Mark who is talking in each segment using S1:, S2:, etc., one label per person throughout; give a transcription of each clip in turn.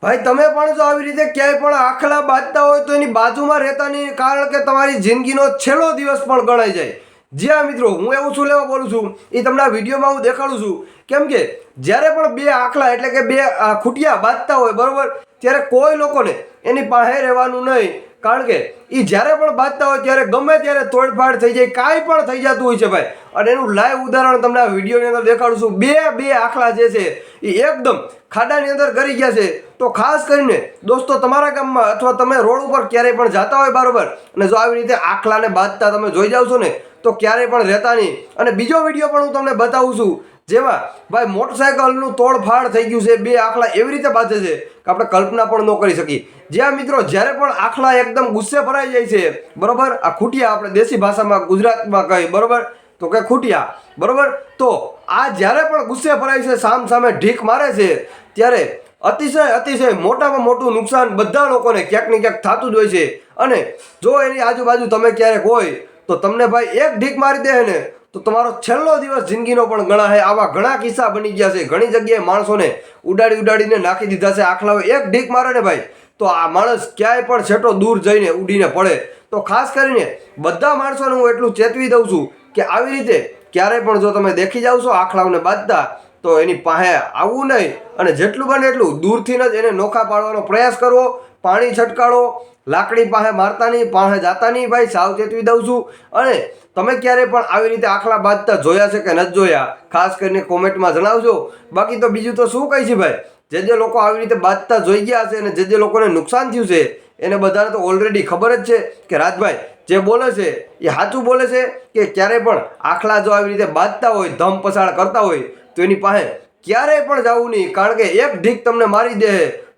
S1: ભાઈ તમે પણ જો આવી રીતે ક્યાંય પણ આખલા બાંધતા હોય તો એની બાજુમાં રહેતા નહીં, કારણ કે તમારી જિંદગીનો છેલ્લો દિવસ પણ ગણાઈ જાય. જી હા મિત્રો, હું એવું શું લેવા બોલું છું એ તમને આ વિડીયોમાં હું દેખાડું છું. કેમ કે જ્યારે પણ બે આખલા એટલે કે બે ખૂટિયા બાંધતા હોય બરોબર, ત્યારે કોઈ લોકોને એની પાસે રહેવાનું નહીં, કારણ કે એ જ્યારે પણ બાંધતા હોય ત્યારે ગમે ત્યારે તોડફાડ થઈ જાય, કાંઈ પણ થઈ જતું હોય છે ભાઈ. અને એનું લાઈવ ઉદાહરણ તમને આ વિડીયોની અંદર દેખાડું છું. બે આખલા જે છે એ એકદમ ખાડાની અંદર ગરી ગયા છે. તો ખાસ કરીને દોસ્તો, તમારા ગામમાં અથવા તમે રોડ ઉપર ક્યારેય પણ જતા હોય બરોબર, અને જો આવી રીતે આખલાને બાંધતા તમે જોઈ જાવ છો ને તો ક્યારેય પણ રહેતા નહીં. અને બીજો વિડીયો પણ હું તમને બતાવું છું, જેમાં ભાઈ મોટરસાયકલનું તોડફાડ થઈ ગયું છે. બે આખલા એવી રીતે બાંધે છે કે આપણે કલ્પના પણ ન કરી શકીએ. જ્યાં મિત્રો જ્યારે પણ આખલા એકદમ ગુસ્સે ભરાઈ જાય છે બરોબર, આ ખૂટિયા આપણે દેશી ભાષામાં ગુજરાતમાં કહી બરોબર, તો કે ખૂટિયા બરોબર, તો આ જ્યારે પણ ગુસ્સે ભરાય છે, સામ સામે ઢીક મારે છે, ત્યારે અતિશય મોટામાં મોટું નુકસાન બધા લોકોને ક્યાંક ને ક્યાંક થતું જ હોય છે. અને જો એની આજુબાજુ તમે ક્યારેક હોય તો તમને ભાઈ એક ઢીક મારી દે ને તો તમારો છેલ્લો દિવસ જિંદગીનો પણ ગણાય. આવા ઘણા કિસ્સા બની ગયા છે. ઘણી જગ્યાએ માણસોને ઉડાડીને નાખી દીધા છે આખલાઓ. એક ઢીક મારે ને ભાઈ તો આ માણસ ક્યાંય પણ છેટો દૂર જઈને ઉડીને પડે. તો ખાસ કરીને બધા માણસોને હું એટલું ચેતવી દઉં છું કે આવી રીતે ક્યારેય પણ જો તમે દેખી જાવ છો આખલાઓને બાંધતા, તો એની પાસે આવવું નહીં, અને જેટલું બને એટલું દૂરથી જ એને નોખા પાડવાનો પ્રયાસ કરવો. પાણી છટકાડો, લાકડી પાસે મારતા નહીં, પાસે જાતા નહીં ભાઈ, સાવ ચેતવી દઉં છું. અને તમે ક્યારેય પણ આવી રીતે આખલા બાંધતા જોયા છે કે નથી જોયા, ખાસ કરીને કોમેન્ટમાં જણાવજો. બાકી તો બીજું તો શું કહી છે ભાઈ, જે લોકો આવી રીતે બાંધતા જોઈ ગયા છે અને જે લોકોને નુકસાન થયું છે એને બધાને તો ઓલરેડી ખબર જ છે કે રાજભાઈ જે બોલે છે એ સાચું બોલે છે કે ક્યારેય પણ આખલા જો આવી રીતે બાંધતા હોય, ધમ પસાડ કરતા હોય, તો એની પાસે ક્યારેય પણ જવું નહીં, કારણ કે એક ઢીક તમને મારી દે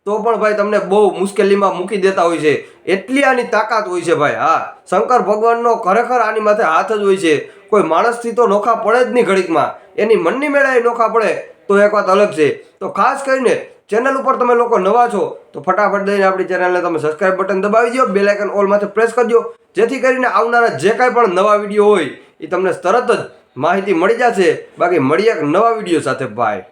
S1: તો પણ ભાઈ તમને બહુ મુશ્કેલીમાં મૂકી દેતા હોય છે. એટલી આની તાકાત હોય છે ભાઈ. હા, શંકર ભગવાનનો ખરેખર આની માથે હાથ જ હોય છે. કોઈ માણસથી તો નોખા પડે જ નહીં ઘડીકમાં, એની મનની મેળાએ નોખા પડે તો એક વાત અલગ છે. તો ખાસ કરીને ચેનલ ઉપર તમે લોકો નવા છો તો ફટાફટ દઈને આપણી ચેનલને તમે સબસ્ક્રાઇબ બટન દબાવી દો, બેલ આઇકન ઓલ માથે પ્રેસ કરજો, જેથી કરીને આવનારા જે કાંઈ પણ નવા વિડીયો હોય એ તમને તરત જ માહિતી મળી જશે. બાકી મળીએ એક નવા વિડીયો સાથે. બાય.